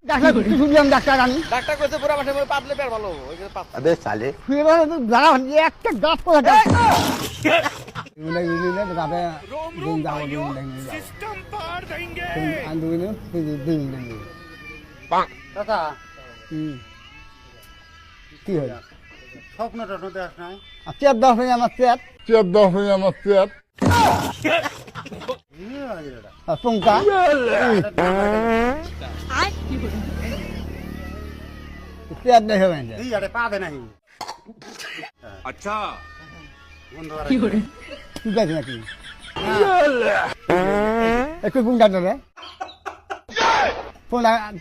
Doctor শুনলাম doctor আমি doctor কইছে পুরা মাঠে মই পাতলে পেট ভালো ওই যে পাত अबे साले দাঁড়া একটা গাছ করে দাদা কি হয় স্বপ্ন টপ্ন দেখ নাই চেয়ার দশ হয়ে আমার চেয়ার পঙ্কা চেয়ার দেখে এই আরে পা দে নাই अच्छा বন্ধ করে ঠিক আছে নাকি একটু পঙ্কা ধরে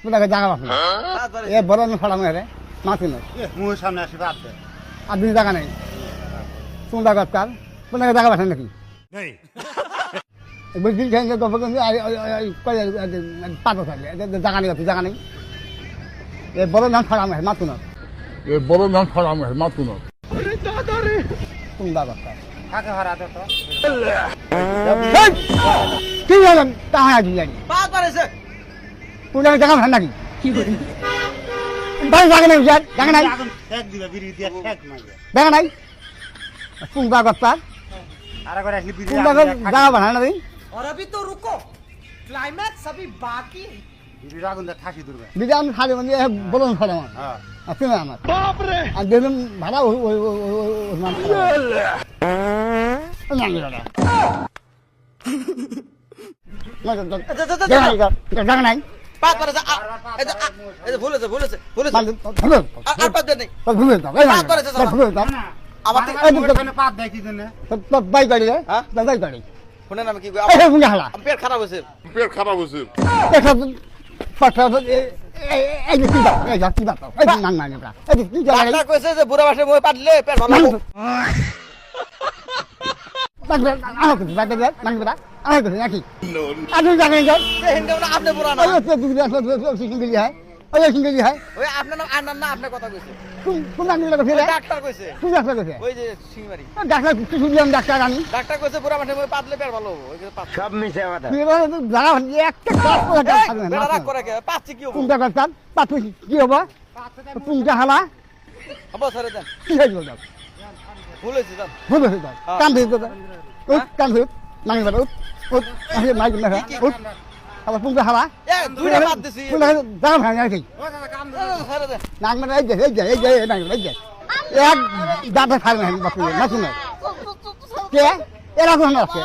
পোনাকে জাগা বাসন এ বড় ফলাম রে মাথি নয় মুহের সামনে আসি বাদ দে আর দিন জায়গা নেই পোনা গাছকার পোনাকে জাগা বাসেন নাকি বুঝলি গল্প পাতো থাকলে জাগা নেই জাগা নেই এ বড় নাম ফলাম মাথু নয় পোনা গাছকার কাকে হারা দে তো কি জানেন তাহা জানি পাত পারেছে পোনাকে জাগা বাসেন নাকি জাগা নেই জাগা নাই আগুন ঠেক দিবে বিড়ি দিয়ে ঠেক মাইবে জাগা নাই পোনা গাছকার আর করে আসলি বিড়ি পোনাকে জাগা বাসেন না और अभी तो रुको क्लाइमैक्स अभी बाकी है। বিড়ি আগুন দিয়ে ঠাসি দুর্বে বিজা আমি খালি মানে বলুন ফল আমার হ্যাঁ আছে না আমার আর দেখলাম ভাড়া জায়গা নাই পাত পারেছে এই যে ভুলেছে আর পাত দেন নাই আমার থেকে পাত দেয় কি জন্য বাই গাড়ি হ্যাঁ? বাই গাড়ি শুনেন আমি কি হালা আমার পেট খারাপ হয়েছে ডাক্তার কইছে যে বুড়া মাঠে মই পাতলে পেট ভালো হবে নাকি হেনকে বলে আপনি বুড়া না ওই আপনার নাম আর নাম না আপনার কথা কইছে ডাক্তার কইছে ওই যে সিংমারি ডাক্তার আমি ডাক্তার কইছে বুড়া মাঠে মই পাতলে পেট ভালো হবে ওই যে পাত सब मिसे वाला একটা বেড়া রাগ করে কে পাচ্ছি কি হবে পুংটা করতাম পাতু কি হবো পুংটা হালা হবো স্যারে দেন কি হয়ে গেল ভুল হয়েছে যান ভুল হয়ে গেল কাম হয়ে গেল কাম হয়ে মাঙ্গি বাবা মাইক না আবার পুংটা হালা এ দুইটা পাত দিছি পুংটা দাম ভাঙা নাকি স্যারে দেন নাক মানে এই যে এক দাঁতে খাই না বাপু না শুনে কে এরা কোন আছে